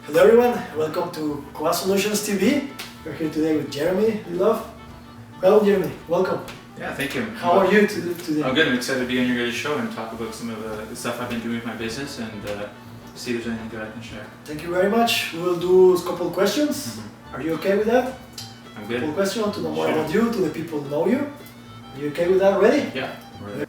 Hello everyone, welcome to KOA Solutions TV. We're here today with Jeromy Deleff. Hello Jeromy, welcome. Yeah, thank you. How are you today? I'm good. I'm excited to be on your guys' show and talk about some of the stuff I've been doing with my business and see if there's anything good I can share. Thank you very much. We'll do a couple questions. Are you okay with that? I'm good. Couple questions to know more about you, to the people who know you. Are you okay with that already? Yeah. Right.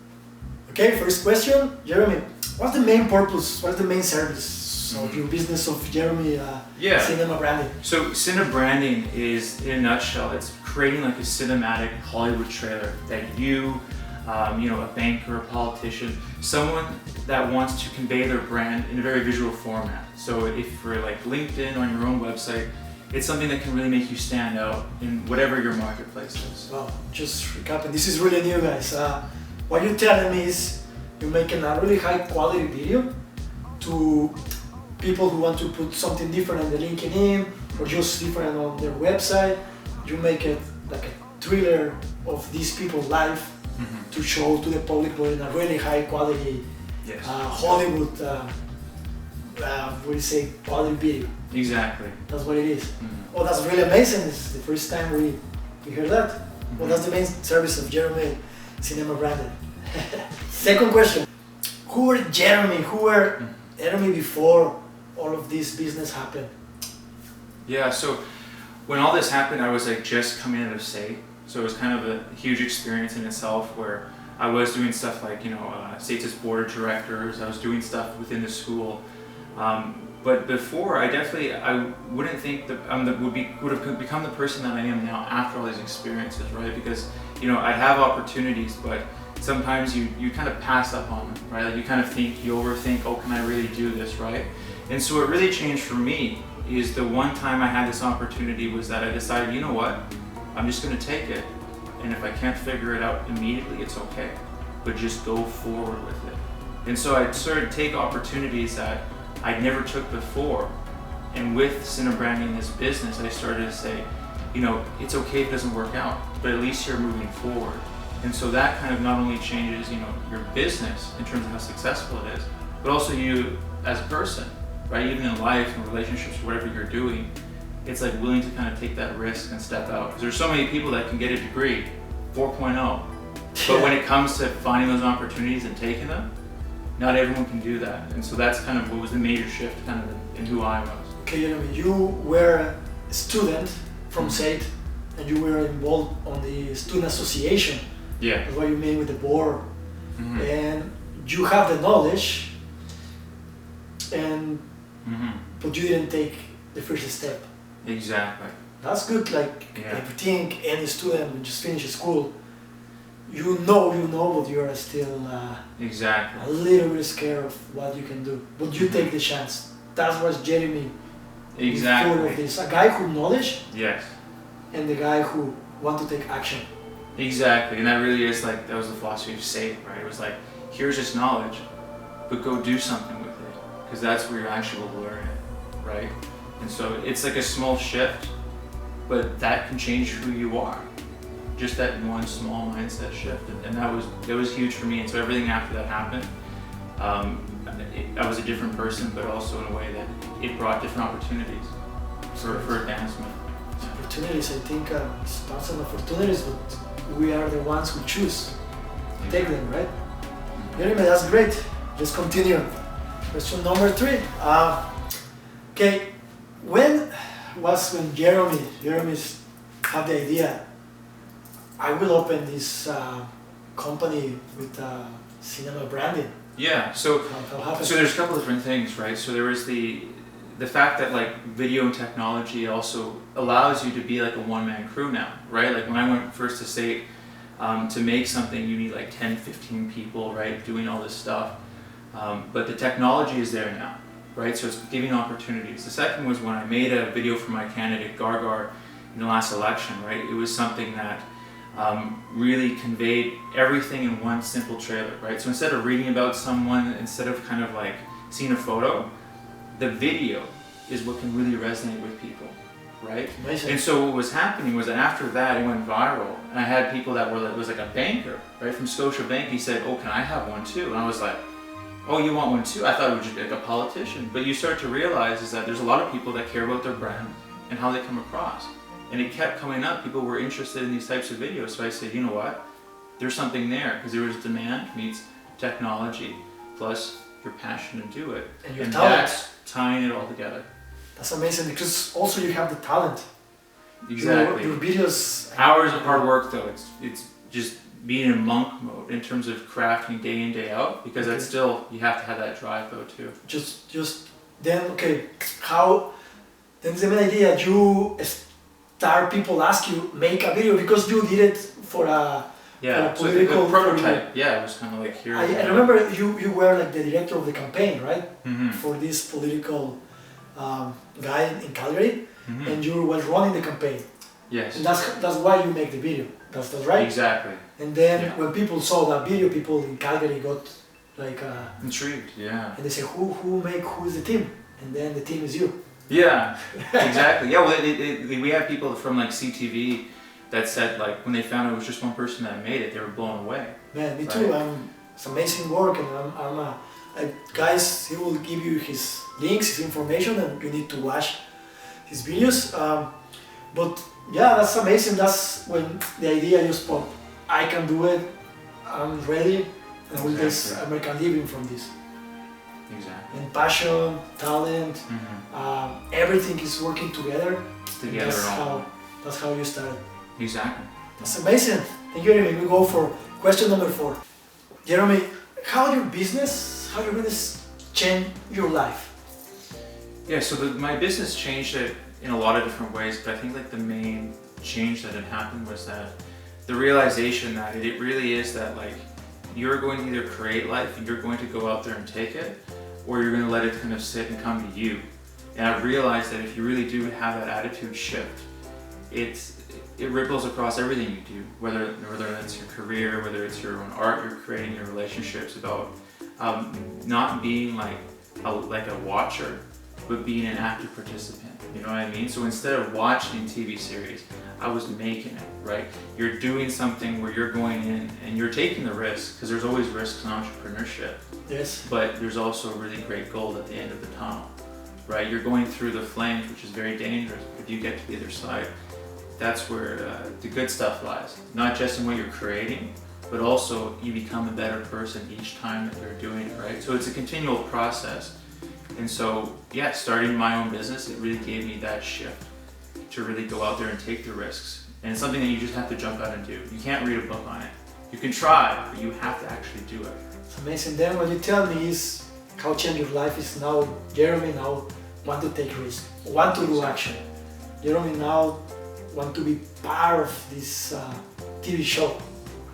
Okay, first question. Jeromy, what's the main purpose, what's the main service of your business of Jeromy Cine Branding? So Cine Branding is, in a nutshell, it's creating like a cinematic Hollywood trailer that you know, a banker, a politician, someone that wants to convey their brand in a very visual format. So if for like LinkedIn on your own website, it's something that can really make you stand out in whatever your marketplace is. Well, just recapping, this is really new, guys. What you're telling me is you're making a really high quality video to people who want to put something different on the LinkedIn or just different on their website. You make it like a thriller of these people's life to show to the public, but in a really high quality Hollywood, what do you say, quality video. Exactly. That's what it is. Oh, that's really amazing. It's the first time we hear that. Well, that's the main service of Jeromy Cine Branding. Second question. Who were Jeromy? Who were Jeromy before all of this business happened? Yeah, so when all this happened, I was like just coming out of SAIT. So it was kind of a huge experience in itself where I was doing stuff like, you know, SAIT's board of directors, I was doing stuff within the school. But before, I wouldn't think that I would have become the person that I am now after all these experiences, right? Because, you know, I'd have opportunities, but sometimes you kind of pass up on them, right? Like you kind of think, you overthink, oh, can I really do this, right? And so what really changed for me is the one time I had this opportunity was that I decided, you know what, I'm just going to take it. And if I can't figure it out immediately, it's okay, but just go forward with it. And so I started to take opportunities that I never took before. And with Cine Branding, this business, I started to say, you know, it's okay if it doesn't work out, but at least you're moving forward. And so that kind of not only changes, you know, your business in terms of how successful it is, but also you as a person, right? Even in life and relationships, whatever you're doing, it's like willing to kind of take that risk and step out. Because there's so many people that can get a degree, 4.0, but when it comes to finding those opportunities and taking them, not everyone can do that. And so that's kind of what was the major shift kind of in who I was. Okay, Jeromy, you were a student from SAIT and you were involved on the student association. Yeah. That's what you mean with the board. And you have the knowledge, and but you didn't take the first step. Exactly. That's good. Like I think any student who just finished school, you know, but you are still a little bit scared of what you can do. But you take the chance. That was Jeromy. Exactly. Full of this. A guy who knowledge. Yes. And the guy who want to take action. Exactly, and that really is like, that was the philosophy of SAIT, right? It was like, here's this knowledge, but go do something with it, because that's where you actually will learn it, right? And so it's like a small shift, but that can change who you are. Just that one small mindset shift, and that was huge for me. And so everything after that happened, I was a different person, but also in a way that it brought different opportunities for advancement. Opportunities, I think, it's not some opportunities, but we are the ones who choose to take them, right? Jeromy, that's great. Let's continue. Question number 3. Okay, when Jeromy had the idea, I will open this company with Cine Branding? Yeah, so there's a couple different things, right? So there was the fact that like video and technology also allows you to be like a one-man crew now, right? Like when I went first to SAIT, to make something you need like 10, 15 people, right? Doing all this stuff. But the technology is there now, right? So it's giving opportunities. The second was when I made a video for my candidate, Gargar, in the last election, right? It was something that really conveyed everything in one simple trailer, right? So instead of reading about someone, instead of kind of like seeing a photo, the video is what can really resonate with people, right? Amazing. And so what was happening was that after that it went viral, and I had people that were like, it was like a banker, right, from Scotiabank. He said, oh, can I have one too? And I was like, oh, you want one too? I thought it was just like a politician. But you start to realize is that there's a lot of people that care about their brand and how they come across. And it kept coming up. People were interested in these types of videos. So I said, you know what? There's something there, because there was demand meets technology plus your passion to do it. And your talent. That's tying it all together. That's amazing, because also you have the talent. Exactly. Your videos. Hours of hard work though. It's just being in monk mode in terms of crafting day in, day out, because that's still, you have to have that drive though too. Just then, okay, how, then the main idea, you start, people ask you, make a video, because you did it for a political, so a prototype. Yeah, it was kind of like here. I remember you were like the director of the campaign, right? Mm-hmm. For this political guy in Calgary, and you were running the campaign. Yes. And that's why you make the video. That's right. Exactly. And then when people saw that video, people in Calgary got like intrigued. Yeah. And they say, who's the team? And then the team is you. Yeah. Exactly. Yeah. Well, we have people from like CTV that said like when they found it was just one person that made it, they were blown away. Man, me too. It's amazing work, and guys, he will give you his links, his information, and you need to watch his videos. But yeah, that's amazing. That's when the idea just popped. I can do it. I'm ready, and with this, I can live from this. Exactly. And passion, talent, everything is working together. That's how you started. Exactly. That's amazing. Thank you, Jeromy. We go for question number 4. Jeromy, how your business changed your life? Yeah, so my business changed it in a lot of different ways, but I think like the main change that had happened was that the realization that it really is that like you're going to either create life and you're going to go out there and take it, or you're going to let it kind of sit and come to you. And I realized that if you really do have that attitude shift, it ripples across everything you do, whether it's your career, whether it's your own art you're creating, your relationships, about not being like a watcher, but being an active participant. You know what I mean? So instead of watching TV series, I was making it, right? You're doing something where you're going in and you're taking the risk, because there's always risks in entrepreneurship. Yes. But there's also really great gold at the end of the tunnel, right? You're going through the flames, which is very dangerous. If you get to the other side, that's where the good stuff lies. Not just in what you're creating, but also you become a better person each time that you're doing it, right? So it's a continual process. And so, yeah, starting my own business, it really gave me that shift to really go out there and take the risks. And it's something that you just have to jump out and do. You can't read a book on it. You can try, but you have to actually do it. It's amazing. Then what you tell me is how change your life is now. Jeromy now want to take risks, want to do action. Jeromy now want to be part of this TV show.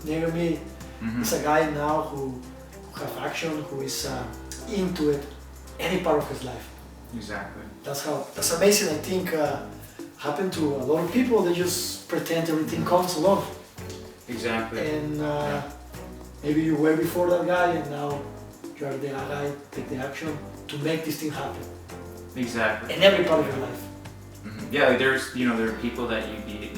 Jeromy is a guy now who have action, who is into it, any part of his life. Exactly. That's amazing. I think happened to a lot of people. They just pretend everything comes along. Exactly. And maybe you were before that guy, and now you are the guy, take the action to make this thing happen. Exactly. In every part of your life. Yeah, like there are people that you meet,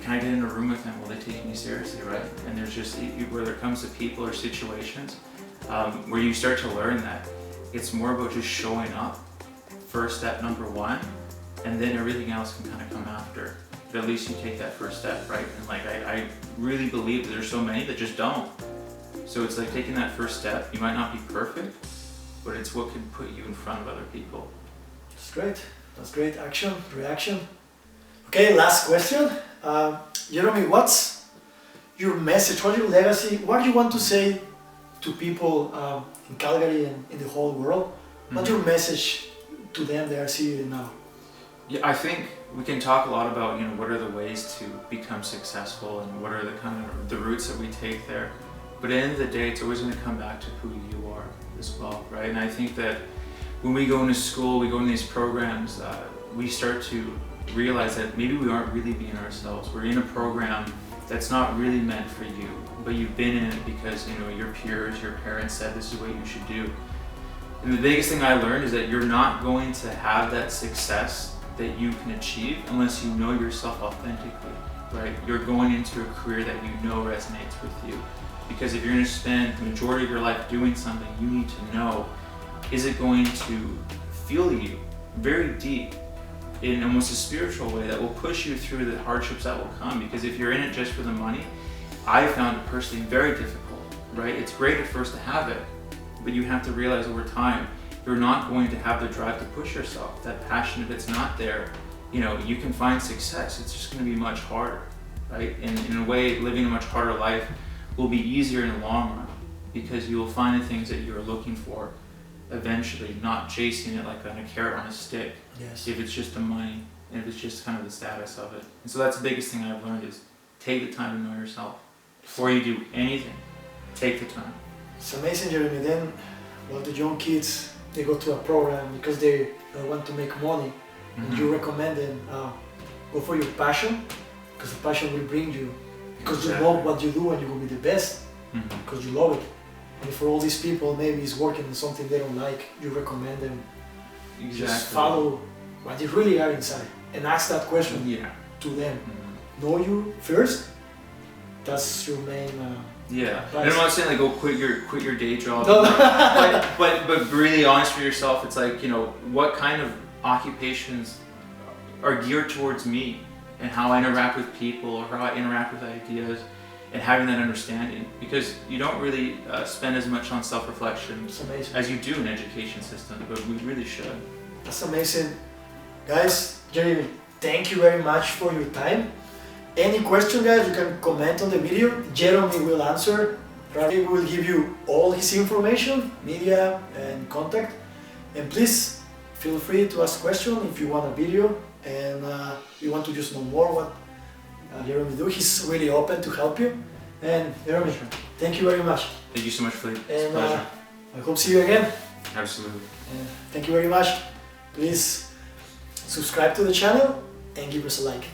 can I get in a room with them? Will they take me seriously, right? And there's just, where there comes to people or situations where you start to learn that it's more about just showing up, first step number 1, and then everything else can kind of come after. But at least you take that first step, right? And like I really believe that there's so many that just don't. So it's like taking that first step. You might not be perfect, but it's what can put you in front of other people. That's great. That's great. Action, reaction. Okay, last question. Jeromy, what's your message? What's your legacy? What do you want to say to people in Calgary and in the whole world? What's your message to them that are seeing you now? Yeah, I think we can talk a lot about what are the ways to become successful and what are the kind of the routes that we take there. But at the end of the day, it's always going to come back to who you are as well, right? And I think that when we go into school, we go into these programs, we start to realize that maybe we aren't really being ourselves. We're in a program that's not really meant for you, but you've been in it because your peers, your parents said this is what you should do. And the biggest thing I learned is that you're not going to have that success that you can achieve unless you know yourself authentically, right? You're going into a career that resonates with you. Because if you're going to spend the majority of your life doing something, you need to know, is it going to fuel you very deep in almost a spiritual way that will push you through the hardships that will come? Because if you're in it just for the money, I found it personally very difficult, right? It's great at first to have it, but you have to realize over time, you're not going to have the drive to push yourself. That passion, if it's not there, you know, you can find success. It's just going to be much harder, right? And in a way, living a much harder life will be easier in the long run because you will find the things that you're looking for eventually, not chasing it like on a carrot on a stick. Yes. If it's just the money and if it's just kind of the status of it. And so that's the biggest thing I've learned is take the time to know yourself. Before you do anything, take the time. It's amazing, Jeromy. Then, well, the young kids, they go to a program because they want to make money. And you recommend them, go for your passion, because the passion will bring you, because you love what you do and you will be the best, because you love it. And for all these people, maybe it's working on something they don't like, you recommend them. Just follow what you really are inside and ask that question to them. Know you first. That's your main. And I'm not saying like go quit your day job. No. but really honest with yourself. It's like, you know, what kind of occupations are geared towards me and how I interact with people or how I interact with ideas, and having that understanding, because you don't really spend as much on self-reflection as you do in education system, but we really should. That's amazing. Guys, Jeromy, thank you very much for your time. Any question, guys, you can comment on the video. Jeromy will answer. Ravi will give you all his information, media and contact. And please feel free to ask questions if you want a video and you want to just know more what Jeromy do. He's really open to help you. And Jeromy, thank you very much. Thank you so much, Philippe. It's and a pleasure. I hope to see you again. Absolutely. Thank you very much. Please subscribe to the channel and give us a like.